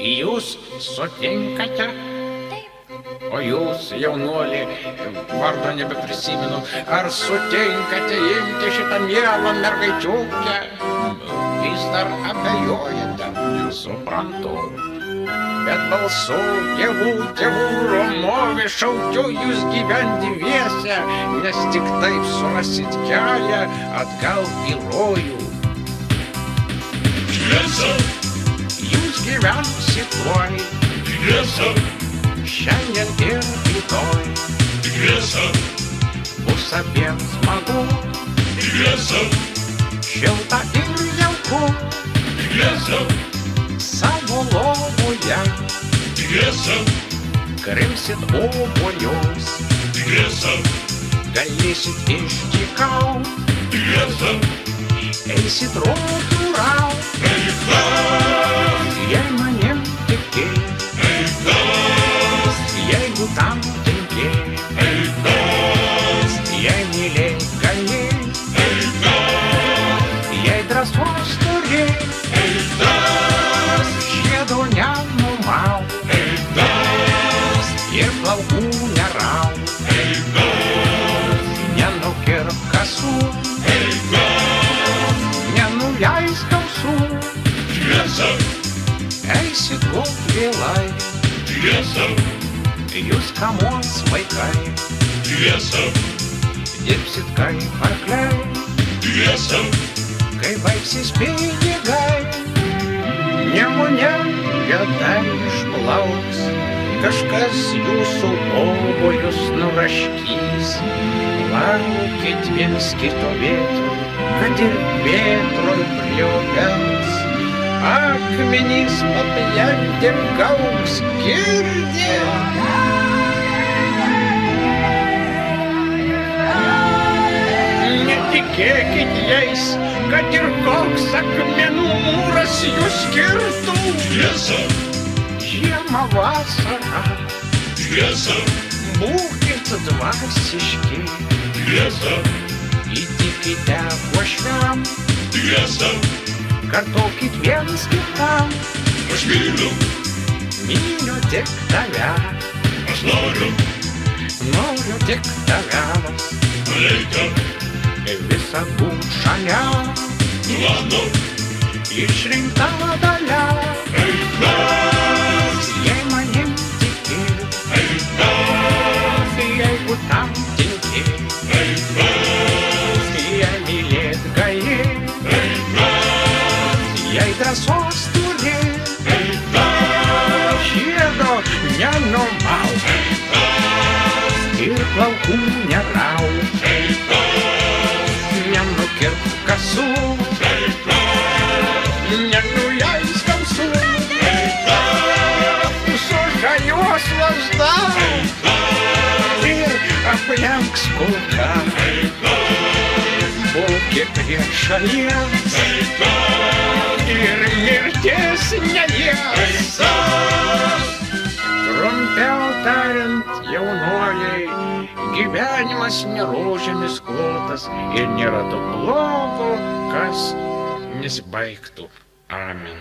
Jūs sutinkate? O jūs, jaunuolį, vardo nebeprisimenu, ar sutinkate imti šitą mielą mergaičiukę? Vis dar abejojate, suprantu. Bet balsu tėvų Romovė šaukiu jūs gyventi dviese, nes tik taip surasit kelią atgal į rojų. Tiesa, Jūs gyvensit tuoj, tiesa, šiandien ir rytoj. tiesa, Bus abiem smagu, tiesa, šilta ir jauku, tiesa, savo lovoje tiesa, krimsit obuolius, tiesa, galėsit išdykaut, tiesa, eisit rotų raut. Jei manim tikėt, jeigu tam tinkėt, jei mylėt galėt, jei drąsos turėt, žiedo nenumaut ir plaukų neraut, nenukirp kasų, nenuleisk ausų, tiesa, eisit gult vėlai, tiesa, jūs kamuos vaikai, tiesa, dirbsit kaip arkliai, tiesa, kai baigsis pinigai. Nemune juodai išplauks, kažkas jūsų obuolius nuraškys. Laukit viens kito vėtrų, kad ir vėtroj prie obels. Akmenys papjantėm gauks, girdė. Netikėkit jais, kad ir koks akmenų mūras jūs skirtų. tiesa, Žiemą vasarą, tiesa, būkit dvasiški, tiesa, įtikite uošviam, tiesa, kartokit viens kitam, aš myliu, myliu tik tave, aš noriu, noriu tik tavęs, reikia, visad būt šalia, mano, išrinkta dalia. eik mes, Jei manim tikėt, eik mes, jeigu tam tinkėt, eik mes, jei mylėt galėt, eik mes, jei drąsos turėt, eik mes, žiedo nenumaut eik mes, ir plaukų neraut, eik mes, nenukirpt kasų, eik mes, nenuleist ausų, eik mes, sužaliuos lazda eik mes, ir aplenks kulka. eik mes, Būkit prie šalies eik mes, ir mirties nelies. Trumpiau tariant, jaunuoliai, gyvenimas ne rožėmis klotas ir nėra to blogo, kas nesibaigtų. Amen.